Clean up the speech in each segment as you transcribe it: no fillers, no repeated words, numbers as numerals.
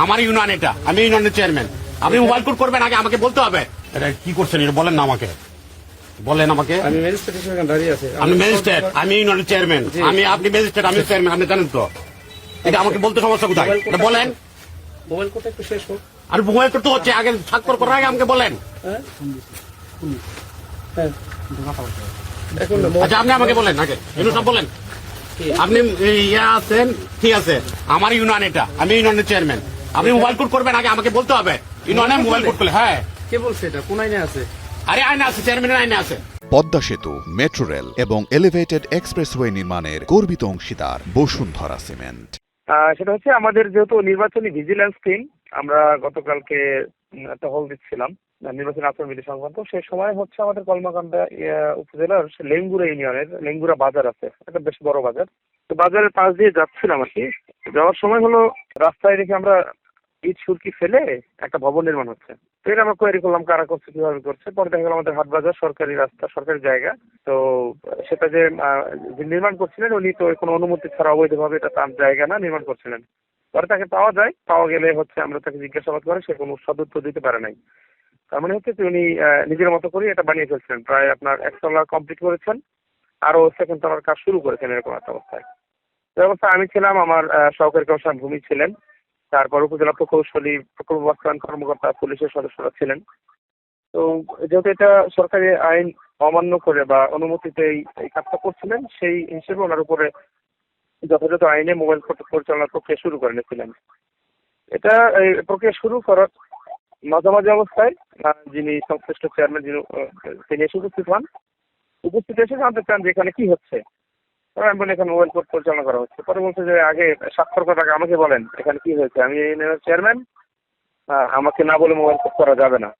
আমার ইউনিয়ন এটা, আমি ইউনিয়নের চেয়ারম্যান। আপনি মোবাইল কোড করবেন আগে আমাকে বলতে হবে এটা কি করছেন, এটা বলেন না আমাকে, বলেন আমাকে। আমি ম্যাজিস্ট্রেটের সঙ্গে দাঁড়িয়ে আছি। আপনি ম্যাজিস্ট্রেট, আমি ইউনিয়নের চেয়ারম্যান। আমি আপনি ম্যাজিস্ট্রেট, আমি চেয়ারম্যান, আপনি জানেন তো। এটা আমাকে বলতে সমস্যা কোথায়, এটা বলেন। মোবাইল কোডটা একটু শেষ হোক। আর মোবাইল কোড তো হচ্ছে, আগে স্বাক্ষর করার আগে আমাকে বলেন। হ্যাঁ হ্যাঁ এখন না, আচ্ছা আপনি আমাকে বলেন আগে, সব বলেন। আপনি ইয়ে আছেন, ঠিক আছে, আমার ইউনিয়ন এটা, আমি ইউনিয়নের চেয়ারম্যান। আপনি মোবাইল কোড করবেন আগে আমাকে বলতে হবে ইউনিয়নে মোবাইল কোড করলে। হ্যাঁ, কে বলছে এটা? কোন আইনে আছে? আরে আইনে আছে, চেয়ারম্যানের আইনে আছে। পদ্মা সেতু, মেট্রো রেল এবং এলিভেটেড এক্সপ্রেসওয়ে নির্মাণের গর্বিত অংশীদার বসুন্ধরা সিমেন্ট। সেটা হচ্ছে আমাদের যেহেতু নির্বাচনী ভিজিলেন্স টিম, আমরা গতকালকে একটা হল দিচ্ছিলাম নির্বাচনী আচরণবিধি সংক্রান্ত। সেই সময় হচ্ছে আমাদের কলমাকান্দা উপজেলার লেঙ্গুরা ইউনিয়নের লেঙ্গুরা বাজার আছে, একটা বেশ বড় বাজার। তো বাজারের পাশ দিয়ে যাচ্ছিলাম আর কি। যাওয়ার সময় হলো রাস্তায় দেখে আমরা ইট সুরকি ফেলে একটা ভবন নির্মাণ হচ্ছে। তো এটা আমরা কোয়ারি করলাম কারা করছে, কিভাবে করছে। পরে দেখা গেল আমাদের হাট বাজার সরকারি রাস্তা, সরকারি জায়গা। তো সেটা যে নির্মাণ করছিলেন উনি তো কোনো অনুমতি ছাড়া অবৈধভাবে, এটা তার জায়গা না, নির্মাণ করছিলেন। পরে তাকে পাওয়া যায়, পাওয়া গেলে হচ্ছে আমরা তাকে জিজ্ঞাসাবাদ করে সে কোনো সদুত্তর দিতে পারে নাই। তার মানে হচ্ছে যে উনি নিজের মতো করে এটা বানিয়ে ফেলছিলেন। প্রায় আপনার একতলা কমপ্লিট করেছেন, আরো সেকেন্ড তলার কাজ শুরু করেছেন, এরকম একটা অবস্থায়। এই অবস্থায় আমি ছিলাম, আমার সহকারী কমিশনার ভূমি ছিলেন, তারপর উপজেলা প্রকৌশলী, প্রকল্প বাস্তবায়ন কর্মকর্তা, পুলিশের সদস্যরা ছিলেন। তো যেহেতু এটা সরকারি আইন অমান্য করে বা অনুমতিতে এই কাজটা করছিলেন, সেই হিসেবে ওনার উপরে যথাযথ আইনে মোবাইল পরিচালনার প্রক্রিয়া শুরু করে নিয়েছিলেন। এটা এই প্রক্রিয়া শুরু করার মাঝামাঝি অবস্থায় যিনি সংশ্লিষ্ট চেয়ারম্যান, যিনি তিনি এসে উপস্থিত হন। উপস্থিত এসে জানতে চান যে এখানে কি হচ্ছে। আমি বলি এখানে মোবাইল কোড পরিচালনা করা হচ্ছে। পরে বলছে যে আগে স্বাক্ষর করার আগে আমাকে বলেন এখানে কি হয়েছে, আমি চেয়ারম্যান, আমাকে না বলে মোবাইল কোড করা যাবে না।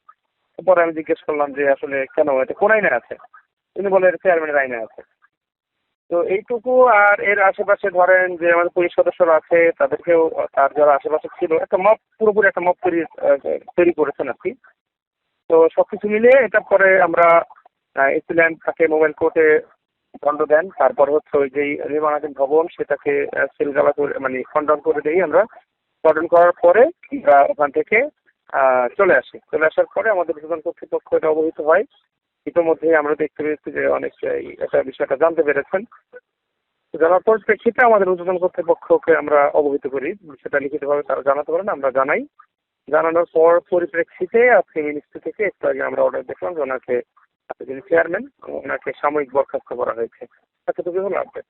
পরে আমি জিজ্ঞেস করলাম যে আসলে কেন, এটা কোন আইনে আছে? তিনি বলে চেয়ারম্যানের আইনে আছে। তো এইটুকু। আর এর আশেপাশে ধরেন যে আমাদের পুলিশ সদস্যরা আছে, তাদেরকেও, তার যারা আশেপাশে ছিল, একটা মব, পুরোপুরি একটা মব তৈরি করেছেন আর কি। তো সবকিছু মিলিয়ে এটা পরে আমরা এসিল্যান্ড তাকে মোবাইল কোর্টে দণ্ড দেন। তারপর হচ্ছে ওই যে নির্মাণাধীন ভবন সেটাকে সিলগালা করে, মানে খণ্ডন করে দিই আমরা। খণ্ডন করার পরে আমরা ওখান থেকে চলে আসি। চলে আসার পরে আমাদের প্রধান কর্তৃপক্ষ এটা অবহিত হয়। ইতিমধ্যেই আমরা দেখতে পেয়েছি যে অনেক এটা বিষয়টা জানতে পেরেছেন। জানার পরিপ্রেক্ষিতে আমাদের ঊর্ধ্বতন কর্তৃপক্ষকে আমরা অবহিত করি, সেটা লিখিতভাবে তারা জানাতে পারেন, আমরা জানাই। জানানোর পর পরিপ্রেক্ষিতে আজকে মিনিস্ট্রি থেকে একটু আগে আমরা অর্ডার দেখলাম যে ওনাকে, যিনি চেয়ারম্যান, ওনাকে সাময়িক বরখাস্ত করা হয়েছে। এতটুকু হলো আপডেট।